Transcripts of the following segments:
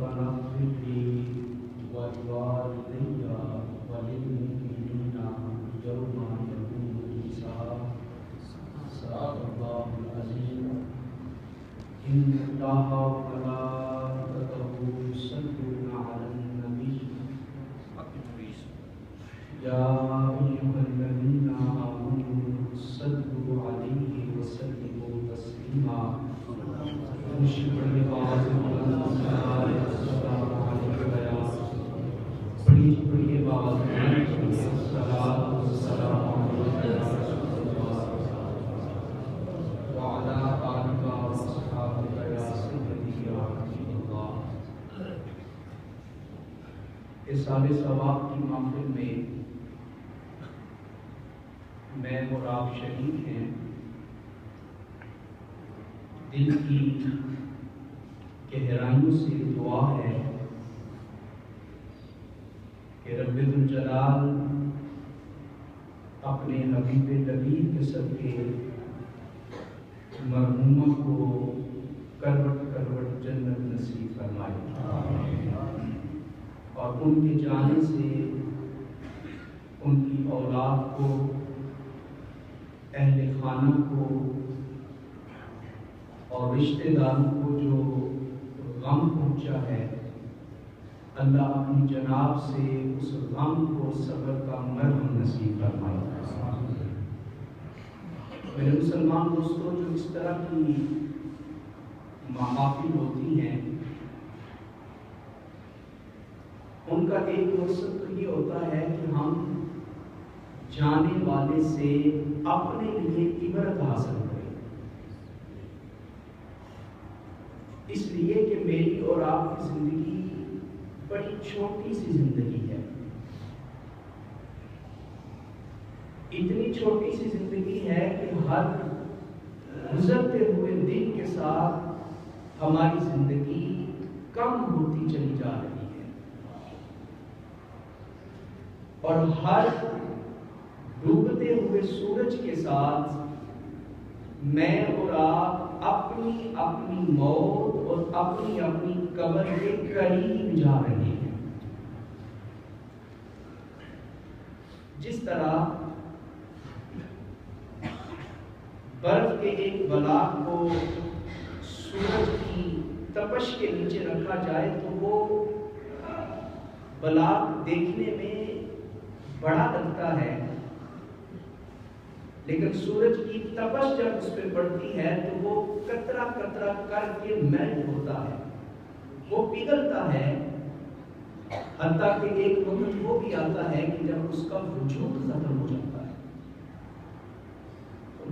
ربنا اغفر لي ولوالدي وللمؤمنين يوم يقوم الحساب. صدق الله العظيم. إن الله وملائكته يصلون على النبي يا أيها الذين آمنوا صلوا عليه وسلموا تسليما. بڑی بات سال ثواب کی محفل میں میں اور آپ شریک ہیں. دل کی گہرائیوں سے دعا ہے کہ رب الجلال اپنے حبیب طبیب کے صدقے مرحومہ کو کروٹ کروٹ جنت نصیب فرمائے اور ان کے جانے سے ان کی اولاد کو، اہل خانہ کو اور رشتہ داروں کو جو غم پہنچا ہے، اللہ اپنی جناب سے اس غم کو صبر کا مرہم نصیب فرمائے. میرے مسلمان دوستوں، جو اس طرح کی محافل ہوتی ہیں ان کا ایک مقصد تو یہ ہوتا ہے کہ ہم جانے والے سے اپنے لیے عبرت حاصل کریں، اس لیے کہ میری اور آپ کی زندگی بڑی چھوٹی سی زندگی ہے. اتنی چھوٹی سی زندگی ہے کہ ہر گزرتے ہوئے دن کے ساتھ ہماری زندگی کم ہوتی چلی جا رہی ہے اور ہر ڈوبتے ہوئے سورج کے ساتھ میں اور آپ اپنی اپنی موت اور اپنی اپنی قبر کے قریب جا رہے ہیں. جس طرح برف کے ایک بلاک کو سورج کی تپش کے نیچے رکھا جائے تو وہ بلاک دیکھنے میں بڑا لگتا ہے، لیکن سورج کی تپش جب اس پہ پڑتی ہے تو وہ قطرہ قطرہ کر کے میلٹ ہوتا ہے، وہ پگھلتا ہے، حتیٰ کہ ایک وقت وہ بھی آتا ہے کہ جب اس کا وجود ختم ہو جاتا ہے.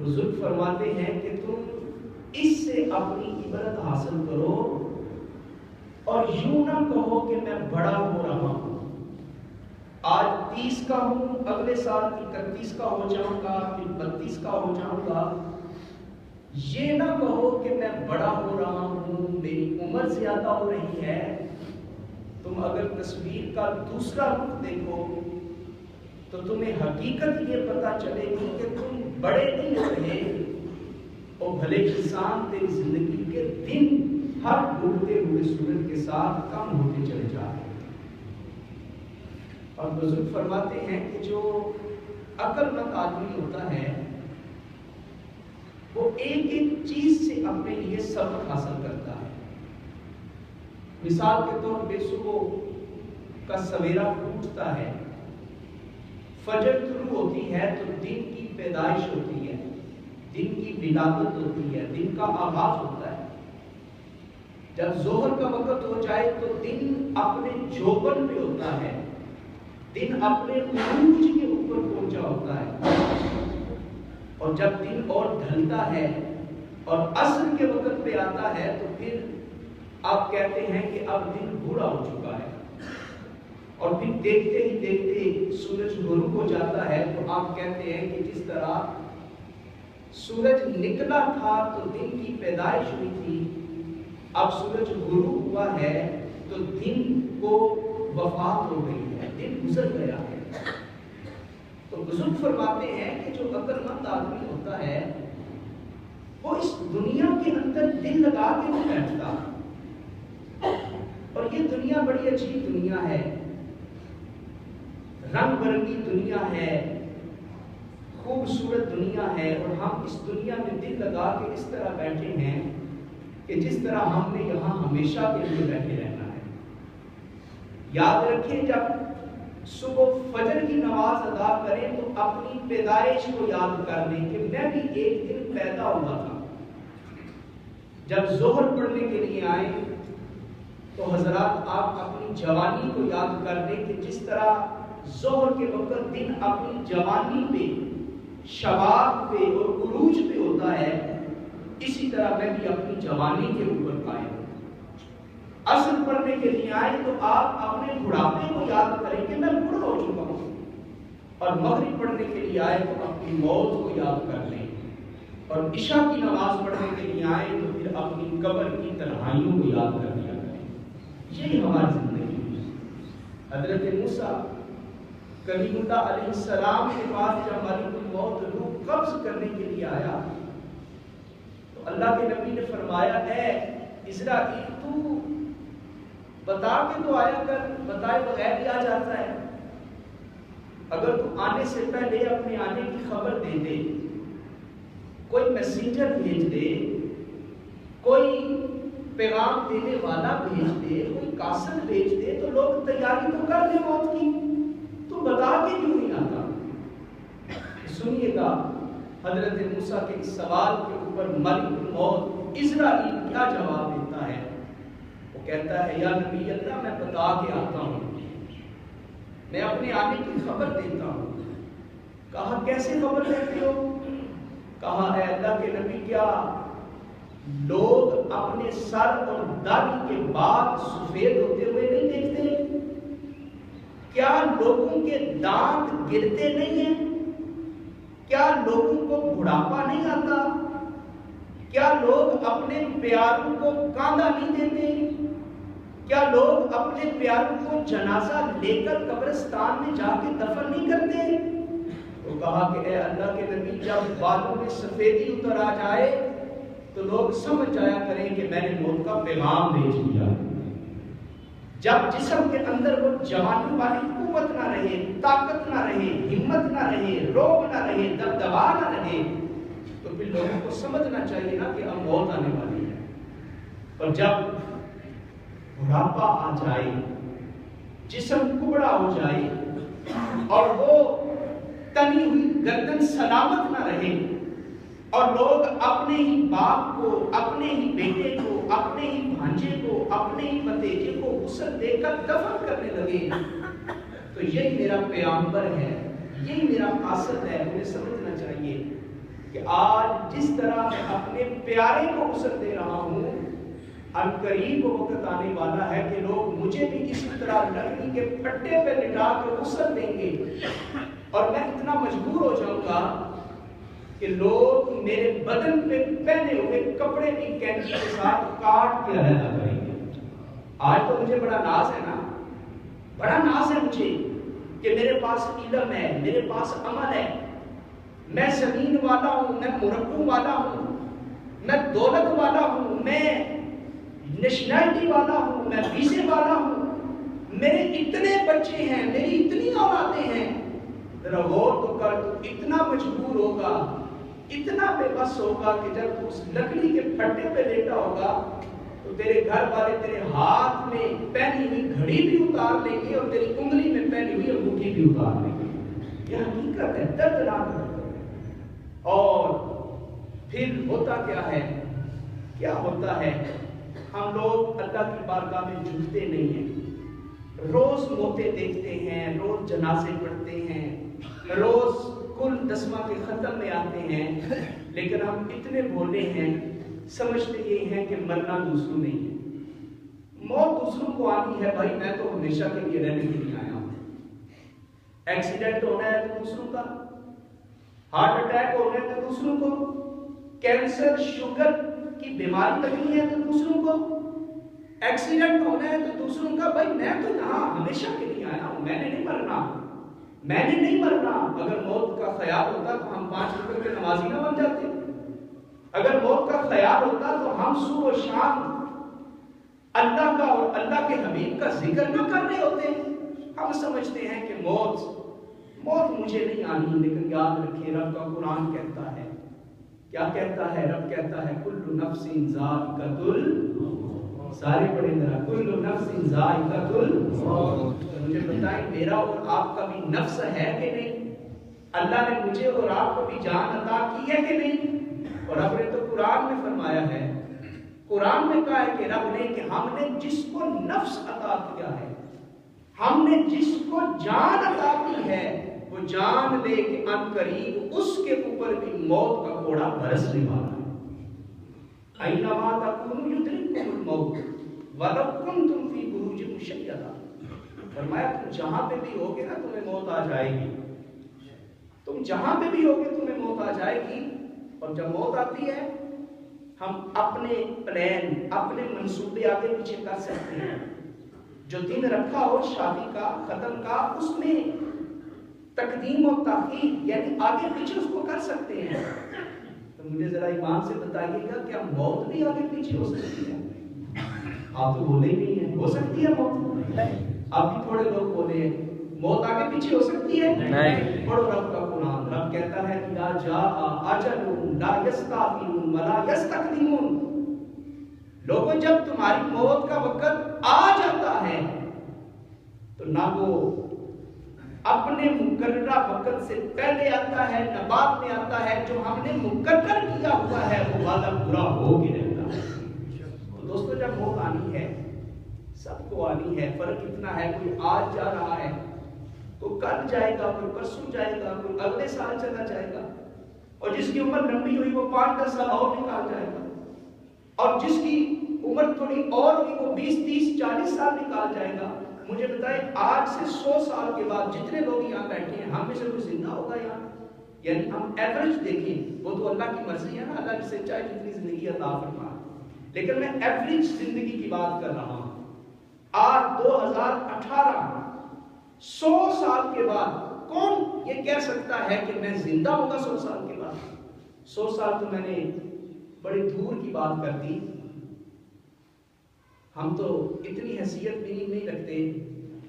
بزرگ فرماتے ہیں کہ تم اس سے اپنی عبرت حاصل کرو اور یوں نہ کہو کہ میں بڑا ہو رہا ہوں، آج 30 کا ہوں، اگلے سال 31 کا ہو جاؤں گا، پھر 32 کا ہو جاؤں گا. یہ نہ کہو کہ میں بڑا ہو رہا ہوں، میری عمر زیادہ ہو رہی ہے. تم اگر تصویر کا دوسرا رخ دیکھو تو تمہیں حقیقت یہ پتہ چلے گی کہ تم بڑے نہیں ہو رہے، اور بھلے انسان تیری زندگی کے دن ہر ڈوبتے ہوئے سورج کے ساتھ کم ہوتے چلے جا رہے ہیں. اور بزرگ فرماتے ہیں کہ جو عقل مند آدمی ہوتا ہے وہ ایک ایک چیز سے اپنے لیے سبق حاصل کرتا ہے. مثال کے طور پہ صبح کا سویرا پھوٹتا ہے، فجر طلوع ہوتی ہے تو دن کی پیدائش ہوتی ہے، دن کی ولادت ہوتی ہے، دن کا آغاز ہوتا ہے. جب ظہر کا وقت ہو جائے تو دن اپنے جوبن پہ ہوتا ہے، دن اپنے عروج کے اوپر پہنچا ہوتا ہے. اور جب دن اور ڈھلتا ہے اور عصر کے وقت پہ آتا ہے تو پھر آپ کہتے ہیں کہ اب دن بوڑھا ہو چکا ہے. اور پھر دیکھتے ہی دیکھتے سورج غروب ہو جاتا ہے تو آپ کہتے ہیں کہ جس طرح سورج نکلا تھا تو دن کی پیدائش ہوئی تھی، اب سورج غروب ہوا ہے تو دن کو وفات ہو گئی ہے، دن گزر گیا ہے. تو بزرگ فرماتے ہیں کہ جو عقل مند آدمی ہوتا ہے وہ اس دنیا کے اندر دل لگا کے نہیں بیٹھتا. اور یہ دنیا بڑی عجیب دنیا ہے، رنگ برنگی دنیا ہے، خوبصورت دنیا ہے، اور ہم اس دنیا میں دل لگا کے اس طرح بیٹھے ہیں کہ جس طرح ہم نے یہاں ہمیشہ کے لیے بیٹھے رہنا ہے۔ یاد رکھیں، جب صبح فجر کی نماز ادا کریں تو اپنی پیدائش کو یاد کر لیں کہ میں بھی ایک دن پیدا ہوا تھا۔ جب ظہر پڑھنے کے لیے آئیں تو حضرات آپ اپنی جوانی کو یاد کر لیں کہ جس طرح ظہر کے وقت دن اپنی جوانی پہ، شباب پہ اور عروج پہ ہوتا ہے، اسی طرح میں بھی اپنی جوانی کے اوپر قائم ہوں۔ عصر پڑھنے کے لیے آئے تو آپ اپنے بڑھاپے کو یاد کریں کہ میں بوڑھا ہو چکا ہوں، اور مغرب پڑھنے کے لیے آئے تو اپنی موت کو یاد کر لیں، اور عشاء کی نماز پڑھنے کے لیے آئے تو پھر اپنی قبر کی تنہائیوں کو یاد کر لیا کریں۔ یہی ہماری زندگی ہے۔ حضرت موسیٰ کلیم اللہ علیہ السلام کے پاس جب ملک الموت روح قبض کرنے کے لیے آیا تو اللہ کے نبی نے فرمایا، اے اسرائیل، تو بتا کے تو آیا کر، بتائے بغیر بھی آ جاتا ہے۔ اگر تو آنے سے پہلے اپنے آنے کی خبر دے دے، کوئی میسنجر بھیج دے، کوئی پیغام دینے والا بھیج دے، کوئی کاسن بھیج دے تو لوگ تیاری تو کر لیں موت کی، تو بتا کے کیوں نہیں آتا؟ سنیے گا حضرت موسیٰ کے اس سوال کے اوپر ملک الموت اسرائیل کیا جواب دیتا ہے۔ وہ کہتا ہے، یا نبی اللہ، میں بتا کے آتا ہوں، میں اپنے آنے کی خبر دیتا ہوں۔ کہا کیسے خبر دیتے ہو؟ کہا اے اللہ کے نبی، کیا لوگ اپنے سر اور داڑھی کے بعد سفید ہوتے ہوئے نہیں دیکھتے؟ کیا لوگوں کے دانت گرتے نہیں ہیں؟ کیا لوگوں کو بڑھاپا نہیں آتا؟ کیا لوگ اپنے پیاروں کو کاندھا نہیں دیتے؟ کیا لوگ اپنے پیاروں کو جنازہ لے کر قبرستان میں جا کے دفن نہیں کرتے؟ تو کہا کہ اے اللہ کے نبی، جب بالوں میں سفیدی اتر آ جائے تو لوگ سمجھ جایا کریں کہ میں نے موت کا پیغام بھیج دیا۔ جب جسم کے اندر وہ جوانی والی قوت نہ رہے، طاقت نہ رہے، ہمت نہ رہے، روب نہ رہے، دبدبا نہ رہے، تو پھر لوگوں کو سمجھنا چاہیے نا کہ اب موت آنے والی ہے۔ اور جب بڑھاپا آ جائے، جسم کبڑا ہو جائے اور وہ تنی ہوئی گردن سلامت نہ رہے، اور لوگ اپنے ہی باپ کو، اپنے ہی بیٹے کو، اپنے ہی بھانجے کو، اپنے ہی بھتیجے کو غسل دے کر دفن کرنے لگے، تو یہی میرا پیغمبر ہے، یہی میرا قاصد ہے۔ مجھے سمجھنا چاہیے کہ آج جس طرح میں اپنے پیارے کو غسل دے رہا ہوں، عنقریب وہ وقت آنے والا ہے کہ لوگ مجھے بھی اسی طرح لکڑی کے پھٹے پہ لٹا کے غسل دیں گے، اور میں اتنا مجبور ہو جاؤں گا کہ لوگ میرے بدن پہ پہنے ہوئے کپڑے بھی کینچی کے ساتھ کاٹ کے علیحدہ کریں گے۔ آج تو مجھے بڑا ناز ہے نا، بڑا ناز ہے مجھے کہ میرے پاس علم ہے، میرے پاس عمل ہے، میں زمین والا ہوں، میں مربع والا ہوں، میں دولت والا ہوں، میں نیشنلٹی والا ہوں، میں ویزے والا ہوں، میرے اتنے بچے ہیں، میری اتنی اولادیں ہیں۔ ذرا غور تو کر، تو اتنا مجبور ہوگا، اتنا بے بس ہوگا کہ جب اس لکڑی کے پھٹے پہ لیٹا ہوگا تو تیرے گھر والے تیرے ہاتھ میں پہنی ہوئی گھڑی بھی اتار لیں گے اور تیری انگلی میں پہنی ہوئی انگوٹھی بھی اتار لیں گے۔ یہ حقیقت ہے، دردناک ہے۔ اور پھر ہوتا کیا ہے؟ کیا ہوتا ہے؟ ہم لوگ اللہ کی بارگاہ میں جھکتے نہیں ہیں، روز موتیں دیکھتے ہیں، روز جنازے پڑھتے ہیں، روز کل دسواں کے ختم میں آتے ہیں، لیکن ہم اتنے بھولے ہیں، سمجھتے یہ ہیں کہ مرنا دوسروں نہیں ہے، موت دوسروں کو آنی ہے۔ بھائی میں تو ہمیشہ کے لیے رہنے کے لیے آیا ہوں۔ ایکسیڈنٹ ہونا ہے تو دوسروں کا، ہارٹ اٹیک ہونا ہے تو دوسروں کو، کینسر شوگر کی بیماری لگنی ہے تو دوسروں کو، ایکسیڈنٹ ہونا ہے تو دوسروں کا۔ بھائی میں تو یہاں ہمیشہ کے لیے آیا ہوں، میں نے نہیں مرنا، میں نے نہیں مرنا۔ اگر موت کا خیال ہوتا تو ہم 5 وقت کے نمازی نہ بن جاتے، اگر موت کا خیال ہوتا تو ہم صبح و شام اللہ کا اور اللہ کے حبیب کا ذکر نہ کر رہے ہوتے ہیں. ہم سمجھتے ہیں کہ موت مجھے نہیں آنی، لیکن یاد رکھیں رب کا قرآن کہتا ہے، کیا کہتا ہے؟ رب کہتا ہے کل نفس ذائقۃ الموت. سارے پڑھیں ذرا، کل نفس ذائقۃ الموت. مجھے بتائیں میرا اور آپ کا بھی نفس ہے کہ نہیں؟ اللہ نے مجھے اور آپ کو بھی جان عطا کی ہے کہ نہیں؟ اور رب نے تو قرآن میں فرمایا ہے، قرآن میں کہا ہے کہ رب نے کہ ہم نے جس کو نفس عطا کیا ہے، ہم نے جس کو جان عطا کی ہے، وہ جان لے کہ ان قریب اس کے اوپر بھی موت کا کوڑا برسنے والا ہے. اینما تکونوا یدرککم الموت ولو کنتم فی بروج مشیدہ. فرمایا تم جہاں پہ بھی ہوگے نا تمہیں موت آ جائے گی، تم جہاں پہ بھی ہوگے تمہیں موت آ جائے گی. اور جب موت آتی ہے ہم اپنے پلان، اپنے منصوبے آگے پیچھے کر سکتے ہیں. جو دن رکھا ہو شادی کا، ختم کا، اس میں تقدیم و تاخیر یعنی آگے پیچھے اس کو کر سکتے ہیں. تو مجھے ذرا ایمان سے بتائیے گا کیا موت بھی آگے پیچھے ہو سکتی ہے؟ آپ تو بولے ہی نہیں ہیں. ہو سکتی ہے موت؟ آپ بھی تھوڑے لوگ بولے ہیں موت آگے پیچھے ہو سکتی ہے؟ نہیں. پڑھو رب کا قرآن. رب کہتا ہے اذا جاء اجلهم لا يستأخرون ولا يستقدمون. لوگوں جب تمہاری موت کا وقت آ جاتا ہے تو نہ وہ اپنے مقررہ وقت سے پہلے آتا ہے نہ بعد میں آتا ہے. جو ہم نے مقرر کیا ہوا ہے وہ وعدہ پورا ہو کے رہتا ہے. تو دوستو جب موت آنی ہے سب کو آنی ہے. فرق اتنا ہے کوئی آج جا رہا ہے، کوئی کل جائے گا، کوئی پرسوں جائے گا، کوئی اگلے سال چلا جائے گا، اور جس کی عمر لمبی ہوئی وہ 5-10 سال اور نکال جائے گا، اور جس کی عمر تھوڑی اور ہوئی وہ 20-30-40 سال نکال جائے گا. مجھے بتائیں آج سے 100 سال کے بعد جتنے لوگ یہاں بیٹھے ہیں ہم میں سے کوئی زندہ ہوگا یہاں؟ یعنی ہم ایوریج دیکھیں، وہ تو اللہ کی مرضی ہے نا، اللہ جسے چاہے جتنی زندگی عطا فرمائے، لیکن میں ایوریج زندگی کی بات کر رہا ہوں. آج 2018 100 سال کے بعد کون یہ کہہ سکتا ہے کہ میں زندہ ہوں گا 100 سال کے بعد؟ 100 سال تو میں نے بڑی دور کی بات کر دی. ہم تو اتنی حیثیت بھی نہیں رکھتے،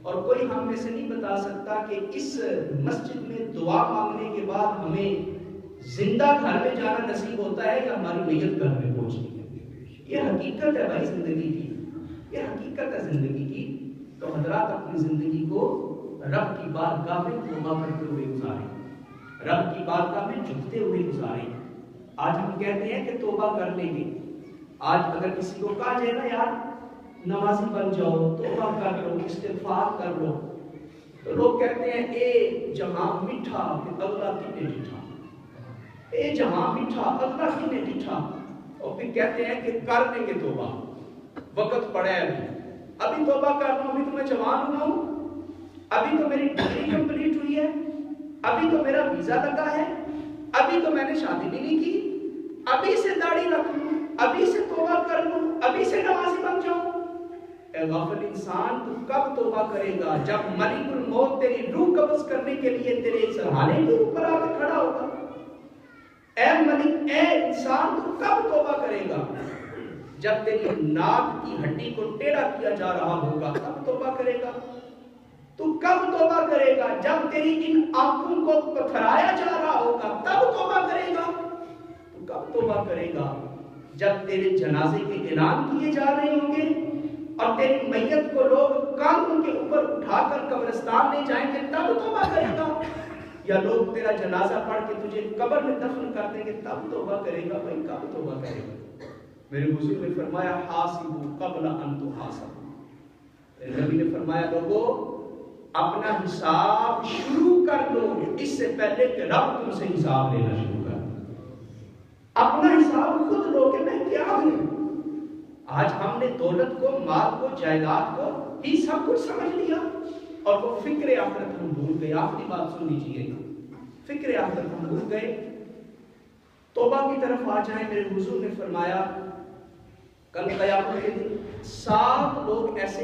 اور کوئی ہم میں سے نہیں بتا سکتا کہ اس مسجد میں دعا مانگنے کے بعد ہمیں زندہ گھر میں جانا نصیب ہوتا ہے یا ہماری میت گھر میں پہنچتی ہے. یہ حقیقت ہے بھائی زندگی کی، یہ حقیقت ہے زندگی کی. تو حضرات اپنی زندگی کو رب کی بارگاہ میں توبہ کرتے ہوئے گزاریں، رب کی بارگاہ میں جھکتے ہوئے گزاریں. آج ہم کہتے ہیں کہ توبہ کر لیں گے. آج اگر کسی کو کہا جائے نا یار نمازی بن جاؤ، توبہ کر لو، استغفار کر لو، تو لوگ کہتے ہیں اے جہاں میٹھا اگلا کتنے ڈٹھا، اے جہاں میٹھا اگلا کتنے ڈٹھا. اور پھر کہتے ہیں کہ کر لیں گے توبہ، وقت پڑا ہے ابھی توبہ کر لوں، ابھی تو میں جوان ہوا ہوں، ابھی تو میری ڈگری کمپلیٹ ہوئی ہے، ابھی تو میرا ویزا لگا ہے، ابھی تو میں نے شادی بھی نہیں کی، ابھی سے داڑھی رکھ لوں، ابھی سے توبہ کر لوں، ابھی سے نمازی بن جاؤں. اے غافل انسان، تو کب توبہ کرے گا؟ جب ملک الموت تیری روح قبض کرنے کے لیے تیرے سرحانے کے اوپر آ کے کھڑا ہوگا. اے ملک، اے انسان، تو کب توبہ کرے گا؟ جب تیری ناک کی ہڈی کو ٹیڑھا کیا جا رہا ہوگا تب توبہ کرے گا. تو کب توبہ کرے گا؟ جب تیری ان آنکھوں کو پتھرایا جا رہا ہوگا تب توبہ کرے گا. تو کب توبہ کرے گا؟ جب تیرے جنازے کے اعلان کیے جا رہے ہوں گے اور تیری میت کو لوگ کاندھوں کے اوپر اٹھا کر قبرستان لے جائیں گے تب توبہ کرے گا؟ یا لوگ تیرا جنازہ پڑھ کے تجھے قبر میں دفن کر دیں گے تب توبہ کرے گا؟ بھائی کب توبہ کرے گا؟ میرے حضور نے فرمایا حاسبوا قبل ان تحاسبوا. نبی نے فرمایا لوگوں اپنا حساب شروع کر لو اس سے پہلے کہ رب تم سے حساب لینا شروع کر. اپنا حساب خود لو کہ میں کیا ہوں. آج ہم نے دولت کو، مال کو، جائیداد کو ہی سب کچھ سمجھ لیا اور وہ فکر آخرت ہم بھول گئے. آخری بات سن لیجیے گا، فکر آخرت ہم بھول گئے. توبہ کی طرف آ جائیں. میرے حضور نے فرمایا کل قیامت کے دن 7 لوگ ایسے